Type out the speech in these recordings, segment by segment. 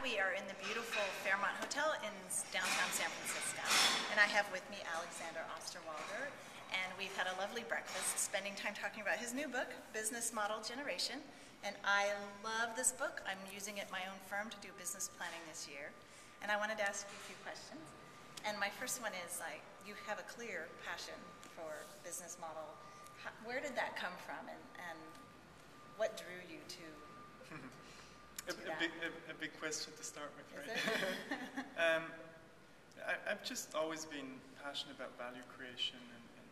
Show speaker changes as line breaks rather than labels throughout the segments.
we are in the beautiful Fairmont Hotel in downtown San Francisco, and I have with me Alex Osterwalder, and we've had a lovely breakfast, spending time talking about his new book, Business Model Generation, and I love this book. I'm using it in my own firm to do business planning this year, and I wanted to ask you a few questions. And my first one is, you have a clear passion for business model. Where did that come from, and what drew you to
a big question to start with, right? I've just always been passionate about value creation and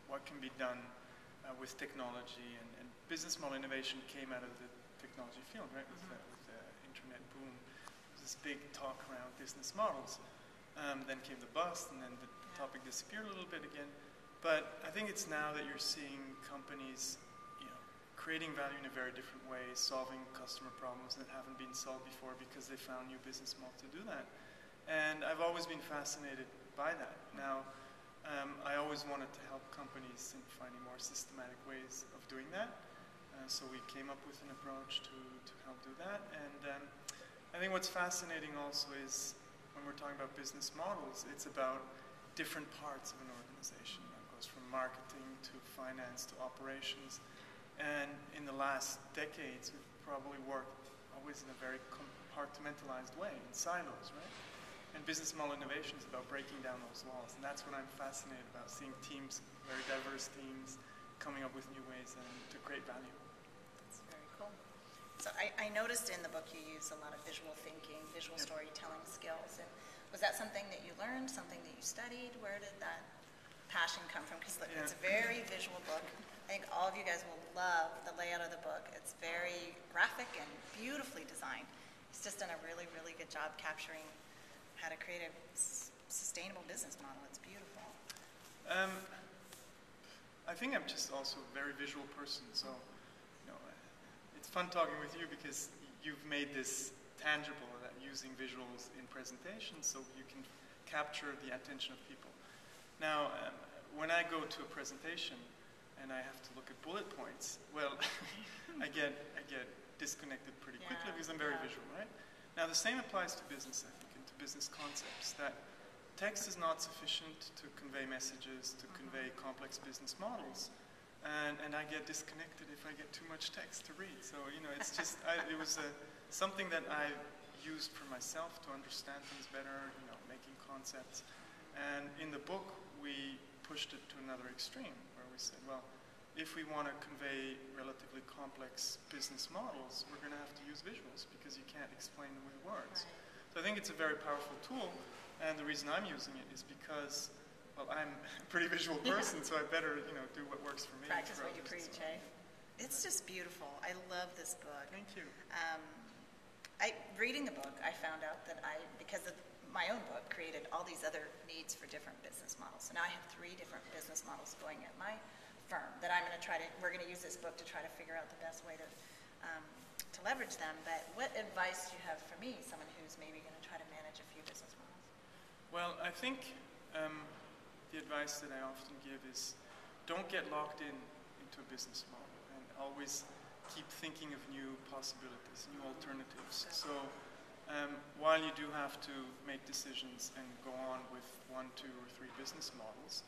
what can be done with technology, and business model innovation came out of the technology field, right? With the internet boom, there was this big talk around business models. Then came the bust, and then the topic disappeared a little bit again. But I think it's now that you're seeing companies creating value in a very different way, solving customer problems that haven't been solved before because they found new business models to do that. And I've always been fascinated by that. Now, I always wanted to help companies in finding more systematic ways of doing that. So we came up with an approach to help do that. And I think what's fascinating also is when we're talking about business models, it's about different parts of an organization. It goes from marketing to finance to operations. And in the last decades, we've probably worked always in a very compartmentalized way, in silos, right? And business model innovation is about breaking down those walls. And that's what I'm fascinated about, seeing teams, very diverse teams, coming up with new ways to create value.
That's very cool. So I noticed in the book you use a lot of visual thinking, visual storytelling skills. And was that something that you learned, something that you studied? Where did that passion come from? Because it's a very visual book. I think all of you guys will love the layout of the book. It's very graphic and beautifully designed. He's just done a really, really good job capturing how to create a sustainable business model. It's beautiful.
I think I'm just also a very visual person. So, it's fun talking with you because you've made this tangible, that using visuals in presentations so you can capture the attention of people. Now, when I go to a presentation and I have to look at bullet points, well, I get disconnected pretty quickly because I'm very visual, right? Now, the same applies to business, I think, and to business concepts, that text is not sufficient to convey messages, to convey complex business models, and I get disconnected if I get too much text to read. So, it's just, it was something that I used for myself to understand things better, making concepts. And in the book, we pushed it to another extreme, where we said, well, if we want to convey relatively complex business models, we're going to have to use visuals because you can't explain them with words. Right. So I think it's a very powerful tool, and the reason I'm using it is because, well, I'm a pretty visual person, so I better, do what works for me.
Practice what you preach, eh? It's just beautiful. I love this book.
Thank you.
Reading the book, I found out that because of my own book, created all these other needs for different business models. So now I have 3 different business models going at my firm that we're going to use this book to try to figure out the best way to leverage them. But what advice do you have for me, someone who's maybe going to try to manage a few business models?
Well, I think the advice that I often give is don't get locked into a business model, and always keep thinking of new possibilities, new alternatives. So while you do have to make decisions and go on with 1, 2, or 3 business models,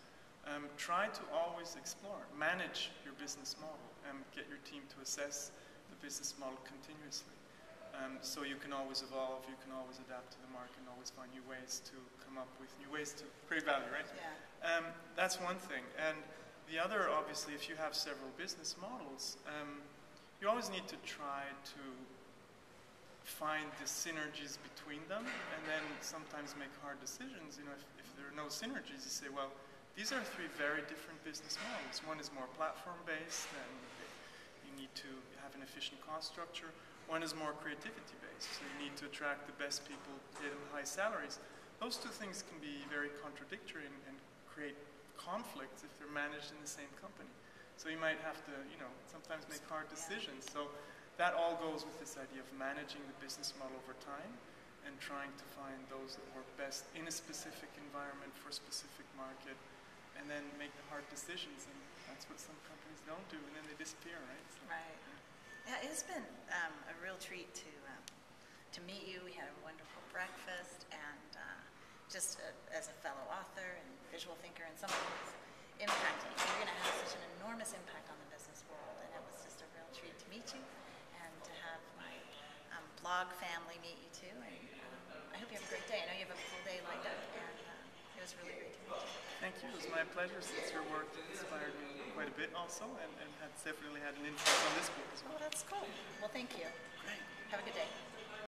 try to always explore, manage your business model, and get your team to assess the business model continuously. So you can always evolve, you can always adapt to the market, and always find new ways to come up with new ways to create value, right?
Yeah.
That's one thing. And the other, obviously, if you have several business models, you always need to try to find the synergies between them, and then sometimes make hard decisions. If there are no synergies, you say, well, these are 3 very different business models. One is more platform-based, and you need to have an efficient cost structure. One is more creativity-based, so you need to attract the best people, pay them high salaries. Those 2 things can be very contradictory and create conflicts if they're managed in the same company. So you might have to, sometimes make hard decisions. So that all goes with this idea of managing the business model over time and trying to find those that work best in a specific environment for a specific market, and then make the hard decisions. And that's what some companies don't do, and then they disappear, right? So,
right. Yeah, it's been a real treat to meet you. We breakfast, and just as a fellow author and visual thinker and someone who's impacting. You're going to have such an enormous impact on the business world, and it was just a real treat to meet you and to have my blog family meet you too. And I hope you have a great day. I know you have a full day lined up, and it was really great to meet you.
Thank you. It was my pleasure, since your work inspired me quite a bit also, and has definitely had an influence on this book as well.
Oh, that's cool. Well, thank you.
Great.
Have a good day.